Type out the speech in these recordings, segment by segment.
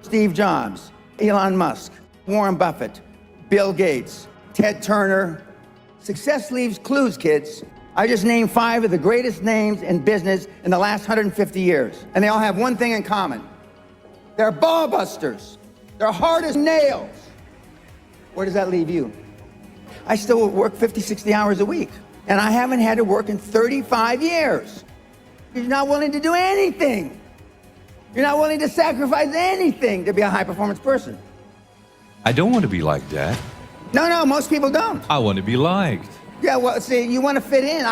Steve Jobs, Elon Musk, Warren Buffett, Bill Gates, Ted Turner. Success leaves clues, kids. I just named 5 of the greatest names in business in the last 150 years. And they all have one thing in common. They're ball busters. They're hard as nails. Where does that leave you? I still work 50, 60 hours a week. And I haven't had to work in 35 years. You're not willing to do anything. You're not willing to sacrifice anything to be a high-performance person. I don't want to be like that. No, most people don't. I want to be liked. Yeah, well, see, you want to fit in.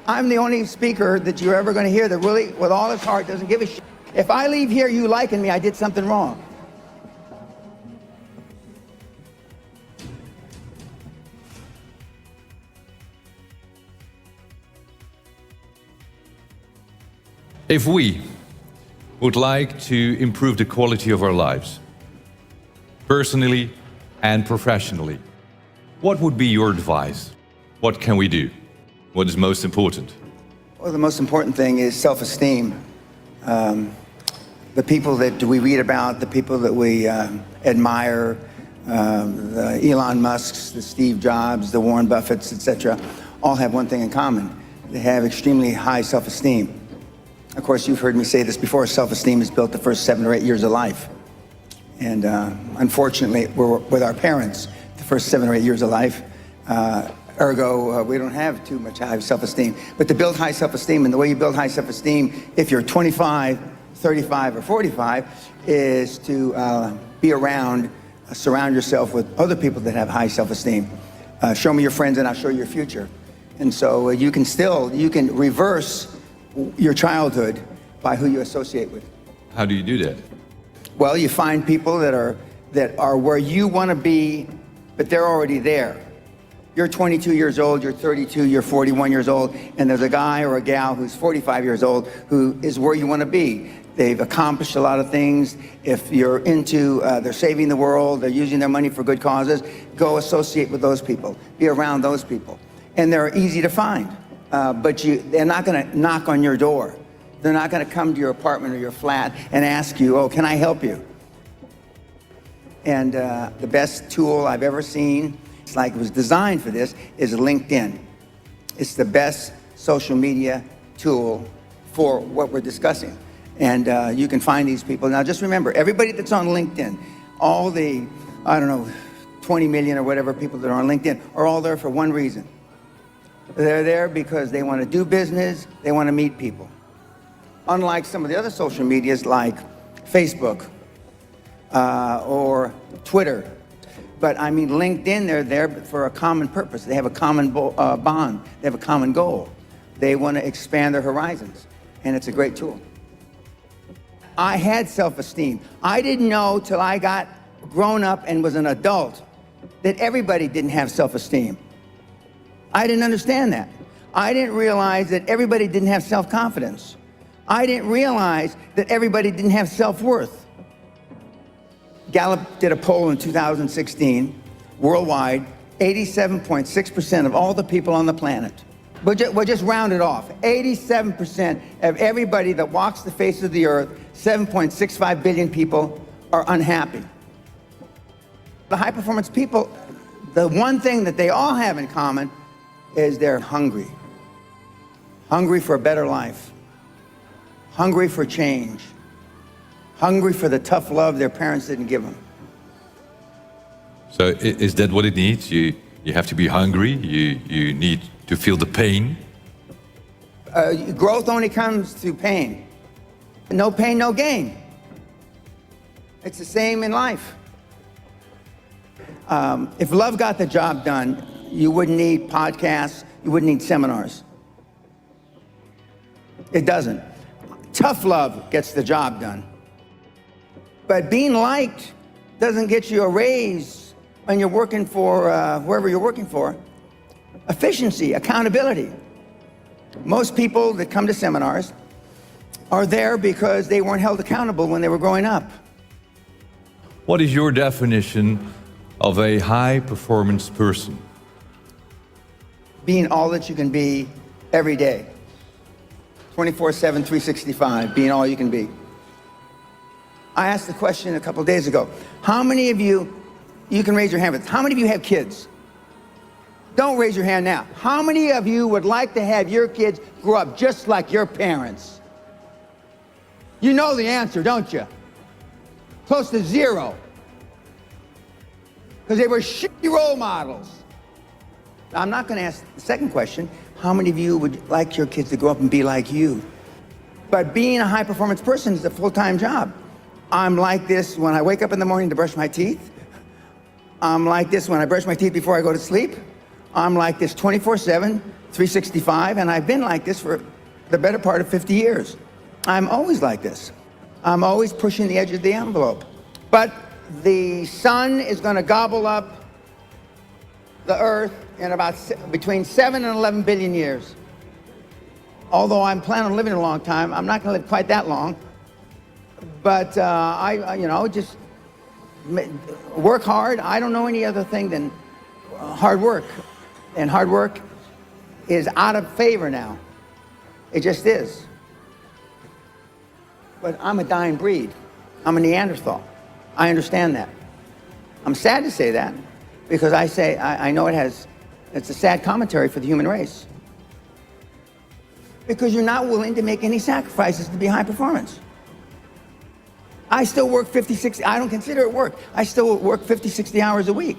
I'm the only speaker that you're ever going to hear that really, with all his heart, doesn't give a shit. If I leave here you liking me, I did something wrong. If we would like to improve the quality of our lives, personally and professionally, what would be your advice? What can we do? What is most important? Well, the most important thing is self-esteem. The people that we read about, the people that we admire, the Elon Musks, the Steve Jobs, the Warren Buffetts, etc., all have one thing in common. They have extremely high self-esteem. Of course, you've heard me say this before, self-esteem is built the first 7 or 8 years of life. And unfortunately, we're with our parents the first 7 or 8 years of life. Ergo, we don't have too much high self-esteem. But to build high self-esteem, and the way you build high self-esteem, if you're 25, 35, or 45, is to be around, surround yourself with other people that have high self-esteem. Show me your friends and I'll show you your future. And so you can reverse your childhood by who you associate with. How do you do that? Well, you find people that are where you want to be, but they're already there. You're 22 years old, you're 32, you're 41 years old, and there's a guy or a gal who's 45 years old who is where you want to be. They've accomplished a lot of things. If you're into, they're saving the world, they're using their money for good causes, go associate with those people, be around those people. And they're easy to find, but they're not going to knock on your door. They're not going to come to your apartment or your flat and ask you, oh, can I help you? And the best tool I've ever seen, it's like it was designed for this, is LinkedIn. It's the best social media tool for what we're discussing. And you can find these people. Now just remember, everybody that's on LinkedIn, all the, 20 million or whatever people that are on LinkedIn are all there for one reason. They're there because they want to do business, they want to meet people. Unlike some of the other social medias like Facebook or Twitter. But I mean, LinkedIn, they're there for a common purpose. They have a common bond. They have a common goal. They want to expand their horizons, and it's a great tool. I had self-esteem. I didn't know till I got grown up and was an adult that everybody didn't have self-esteem. I didn't understand that. I didn't realize that everybody didn't have self-confidence. I didn't realize that everybody didn't have self-worth. Gallup did a poll in 2016, worldwide, 87.6% of all the people on the planet. We'll just round it off. 87% of everybody that walks the face of the earth, 7.65 billion people, are unhappy. The high-performance people, the one thing that they all have in common is they're hungry. Hungry for a better life. Hungry for change. Hungry for the tough love their parents didn't give them. So is that what it needs? You have to be hungry, you need to feel the pain? Growth only comes through pain. No pain, no gain. It's the same in life. If love got the job done, you wouldn't need podcasts, you wouldn't need seminars. It doesn't. Tough love gets the job done. But being liked doesn't get you a raise when you're working for whoever you're working for. Efficiency, accountability. Most people that come to seminars are there because they weren't held accountable when they were growing up. What is your definition of a high-performance person? Being all that you can be every day. 24/7, 365, being all you can be. I asked the question a couple days ago. How many of you can raise your hand, but how many of you have kids? Don't raise your hand now. How many of you would like to have your kids grow up just like your parents? You know the answer, don't you? Close to zero. Because they were shitty role models. I'm not going to ask the second question. How many of you would like your kids to grow up and be like you? But being a high-performance person is a full-time job. I'm like this when I wake up in the morning to brush my teeth. I'm like this when I brush my teeth before I go to sleep. I'm like this 24/7, 365, and I've been like this for the better part of 50 years. I'm always like this. I'm always pushing the edge of the envelope. But the sun is going to gobble up the earth in about between 7 and 11 billion years. Although I'm planning on living a long time, I'm not going to live quite that long. But just work hard. I don't know any other thing than hard work. And hard work is out of favor now. It just is. But I'm a dying breed. I'm a Neanderthal. I understand that. I'm sad to say that because I know it's a sad commentary for the human race. Because you're not willing to make any sacrifices to be high performance. I still work 50, 60, I don't consider it work. I still work 50, 60 hours a week.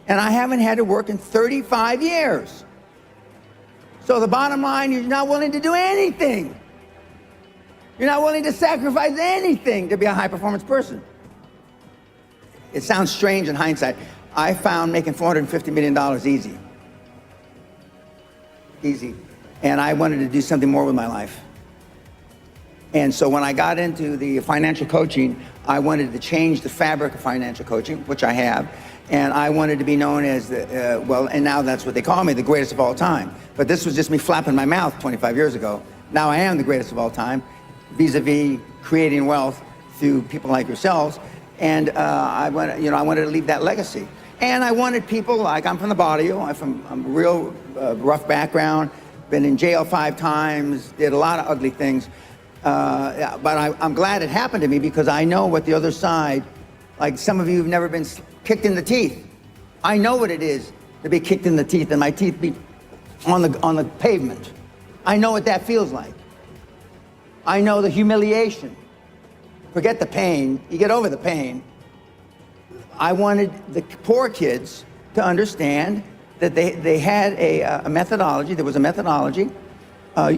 And I haven't had to work in 35 years. So the bottom line, you're not willing to do anything. You're not willing to sacrifice anything to be a high performance person. It sounds strange in hindsight. I found making $450 million easy. Easy. And I wanted to do something more with my life. And so when I got into the financial coaching, I wanted to change the fabric of financial coaching, which I have. And I wanted to be known as and now that's what they call me, the greatest of all time. But this was just me flapping my mouth 25 years ago. Now I am the greatest of all time, vis-a-vis creating wealth through people like yourselves. And I wanted to leave that legacy. And I wanted people like, I'm from the barrio, I'm a real rough background, been in jail 5 times, did a lot of ugly things. But I'm glad it happened to me because I know what the other side, like some of you have never been kicked in the teeth. I know what it is to be kicked in the teeth and my teeth be on the pavement. I know what that feels like. I know the humiliation. Forget the pain, you get over the pain. I wanted the poor kids to understand that they had a methodology, there was a methodology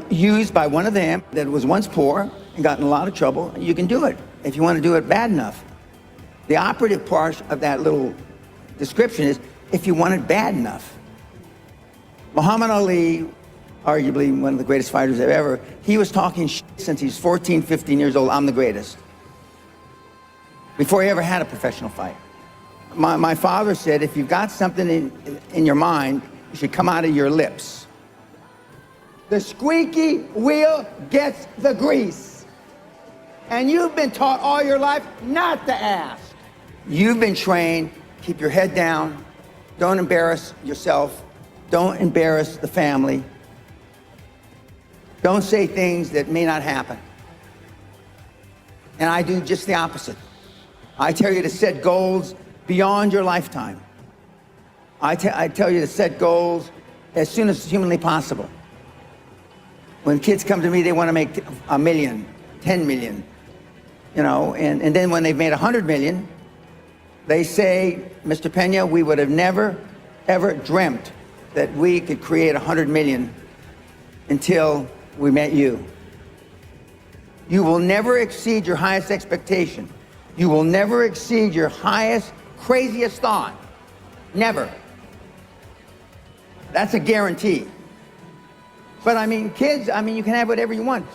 used by one of them that was once poor and got in a lot of trouble. You can do it if you want to do it bad enough. The operative part of that little description is if you want it bad enough. Muhammad Ali, arguably one of the greatest fighters ever, he was talking shit since he's 14, 15 years old, I'm the greatest. Before he ever had a professional fight. My father said, if you've got something in your mind, it should come out of your lips. The squeaky wheel gets the grease. And you've been taught all your life not to ask. You've been trained, keep your head down, don't embarrass yourself, don't embarrass the family, don't say things that may not happen. And I do just the opposite. I tell you to set goals beyond your lifetime. I tell you to set goals as soon as humanly possible. When kids come to me, they want to make 1 million, 10 million, and then when they've made 100 million, they say, Mr. Pena, we would have never, ever dreamt that we could create 100 million until we met you. You will never exceed your highest expectation. You will never exceed your highest, craziest thought. Never. That's a guarantee. But kids, you can have whatever you want.